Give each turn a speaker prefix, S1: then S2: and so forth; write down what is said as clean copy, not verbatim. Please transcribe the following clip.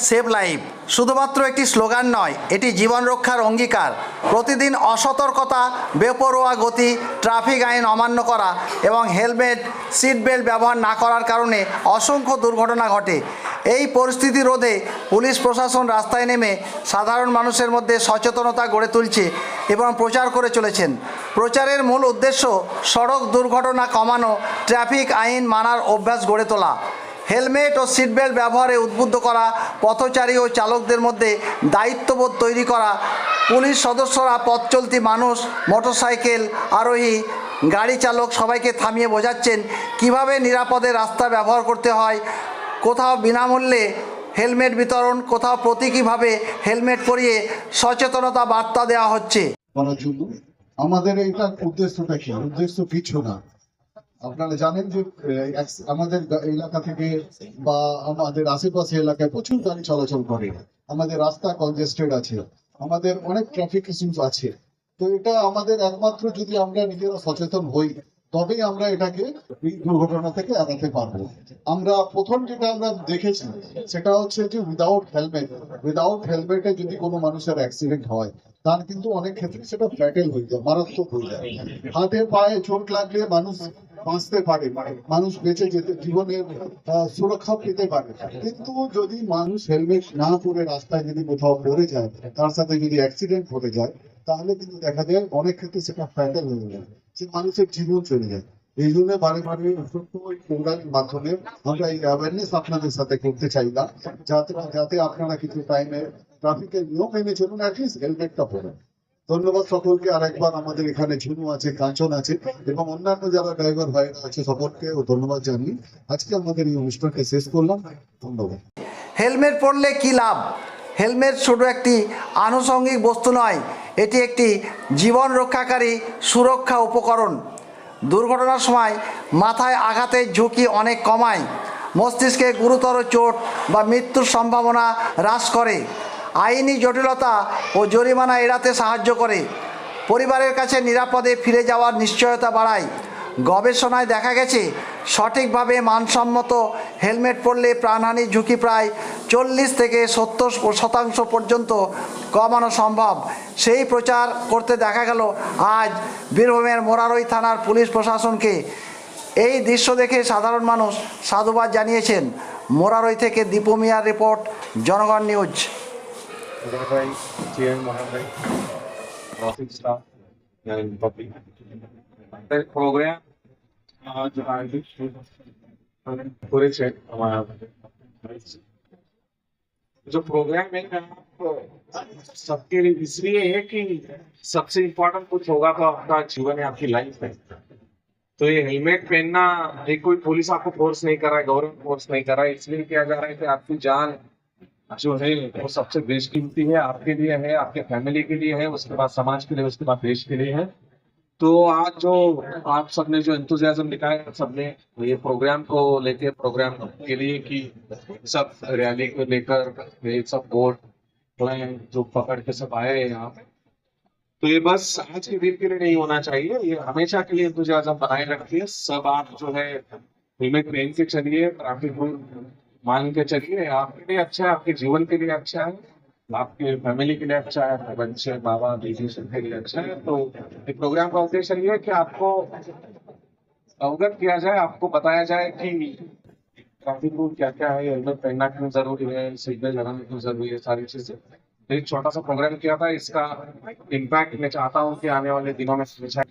S1: Save life শুধুমাত্র একটি slogan নয়, এটি জীবন রক্ষার অঙ্গীকার। প্রতিদিন অসতর্কতা, বেপরোয়া গতি, ট্রাফিক আইন অমান্য করা এবং হেলমেট, সিট বেল্ট ব্যবহার না করার কারণে অসংখ্য দুর্ঘটনা ঘটে। এই পরিস্থিতি রোধে পুলিশ প্রশাসন রাস্তায় নেমে সাধারণ মানুষের মধ্যে সচেতনতা গড়ে তুলছে এবং প্রচার করে চলেছেন। প্রচারের মূল উদ্দেশ্য সড়ক দুর্ঘটনা কমানো, ট্রাফিক আইন মানার অভ্যাস গড়ে তোলা, হেলমেট ও সিট বেল্ট ব্যবহারে উদ্বুদ্ধ করা, পথচারী ও চালকদের মধ্যে দায়িত্ববোধ তৈরি করা। পুলিশ সদস্যরা পথ চলতি মানুষ, মোটরসাইকেল আরোহী, গাড়ি চালক সবাইকে থামিয়ে বোঝাচ্ছেন কিভাবে নিরাপদে রাস্তা ব্যবহার করতে হয়। কোথাও বিনামূল্যে হেলমেট বিতরণ, কোথাও প্রতীকীভাবে হেলমেট পরিয়ে সচেতনতা বার্তা দেওয়া হচ্ছে।
S2: আমাদের এইটার উদ্দেশ্যটা কি? উদ্দেশ্য কিছু না। আপনারা জানেন যে আমাদের এলাকা থেকে বা আমাদের আশেপাশে এলাকায় প্রচুর গাড়ি চলাচল করে, আমাদের রাস্তা কনজেস্টেড আছে, আমাদের অনেক ট্রাফিক ইস্যুস আছে। তো এটা আমাদের একমাত্র যদি আমরা নিজেরা সচেতন হই তবেই আমরা এটাকে দুর্ঘটনা থেকে এড়াতে পারবো। আমরা প্রথম যেটা আমরা দেখেছি সেটা হচ্ছে যে উইদাউট হেলমেটে যদি কোনো মানুষের অ্যাক্সিডেন্ট হয় তার কিন্তু অনেক ক্ষেত্রে সেটা ফ্যাটাল হয়ে যায়, মারাত্মক হয়ে যায়। হাতে পায়ে চোট লাগলে মানুষ বাঁচতে পারে, মানুষ বেঁচে যেতে, জীবনের সুরক্ষা পেতে পারে। কিন্তু যদি মানুষ হেলমেট না পরে রাস্তায় যদি কোথাও পড়ে যায়, তার সাথে যদি অ্যাক্সিডেন্ট ঘটে যায়, তাহলে কিন্তু দেখা যায় অনেক ক্ষেত্রে সেটা ফ্যাটাল হয়ে যায়, সে মানুষের জীবন চলে যায়। এই জন্য বারে বারে প্রোগ্রামের মাধ্যমে আমরা এই অ্যাওয়ারনেস আপনাদের সাথে করতে চাইলাম, যাতে আপনারা কিছু টাইমে ট্রাফিকের নিয়ম মেনে চলুন, অ্যাটলিস্ট হেলমেটটা পরেন। ধন্যবাদ সকলকে। আর একবার আমাদের এখানে ঝুনু আছে, কাঞ্চন আছে এবং অন্যান্য যারা ড্রাইভার ভাইরা আছে সকলকে ধন্যবাদ জানিয়ে আজকে আমাদের এই অনুষ্ঠানকে শেষ করলাম। ধন্যবাদ।
S1: হেলমেট পরলে কী লাভ? হেলমেট শুধু একটি আনুষঙ্গিক বস্তু নয়, এটি একটি জীবন রক্ষাকারী সুরক্ষা উপকরণ। দুর্ঘটনার সময় মাথায় আঘাতের ঝুঁকি অনেক কমায়, মস্তিষ্কে গুরুতর চোট বা মৃত্যুর সম্ভাবনা হ্রাস করে, আইনি জটিলতা ও জরিমানা এড়াতে সাহায্য করে, পরিবারের কাছে নিরাপদে ফিরে যাওয়ার নিশ্চয়তা বাড়ায়। গবেষণায় দেখা গেছে সঠিকভাবে মানসম্মত হেলমেট পরলে প্রাণহানির ঝুঁকি প্রায় 40 থেকে 70% পর্যন্ত কমানো সম্ভব। সেই প্রচার করতে দেখা গেল আজ বীরভূমের মোরারই থানার পুলিশ প্রশাসনকে। এই দৃশ্য দেখে সাধারণ মানুষ সাধুবাদ জানিয়েছেন। মোরারই থেকে দীপু মিয়ার রিপোর্ট, জনগণ নিউজ।
S3: जो प्रोग्राम है सबके लिए इसलिए है कि सबसे इम्पोर्टेंट कुछ होगा तो आपका जीवन है, आपकी लाइफ है। तो ये हेलमेट पहनना एक कोई पुलिस आपको फोर्स नहीं कर रहा है, गवर्नमेंट फोर्स नहीं कर रहा है, इसलिए किया जा रहा है कि आपकी जान जो है वो सबसे बेशकीमती है, आपके लिए है, आपके फैमिली के लिए है, उसके बाद समाज के लिए, उसके बाद देश के लिए है। तो आज जो आप सबने जो एंथुजियाज्म दिखाया, सबने ये प्रोग्राम को लेके, प्रोग्राम के लिए कि सब रैली को लेकर ये सब बोर्ड जो पकड़ के सब आए यहाँ पे, तो ये बस आज के दिन के लिए नहीं होना चाहिए, ये हमेशा के लिए एंथुजियाज्म बनाए रखिए। सब आप जो है हेलमेट पहन के चलिए, ट्रैफिक रूल मान के चलिए, आपके लिए अच्छा है, आपके जीवन के लिए अच्छा है, आपके फैमिली के लिए अच्छा है, बच्चे, बाबा, बेटी सबके लिए अच्छा है। तो इस प्रोग्राम का उद्देश्य ये है कि आपको अवगत किया जाए, आपको बताया जाए कि ट्रैफिक रूल क्या क्या है, हेलमेट पहनना क्यों जरूरी है, सिग्नल लगाना क्यों जरूरी है, सारी चीजें। एक छोटा सा प्रोग्राम किया था, इसका इम्पैक्ट मैं चाहता हूँ कि आने वाले दिनों में अच्छा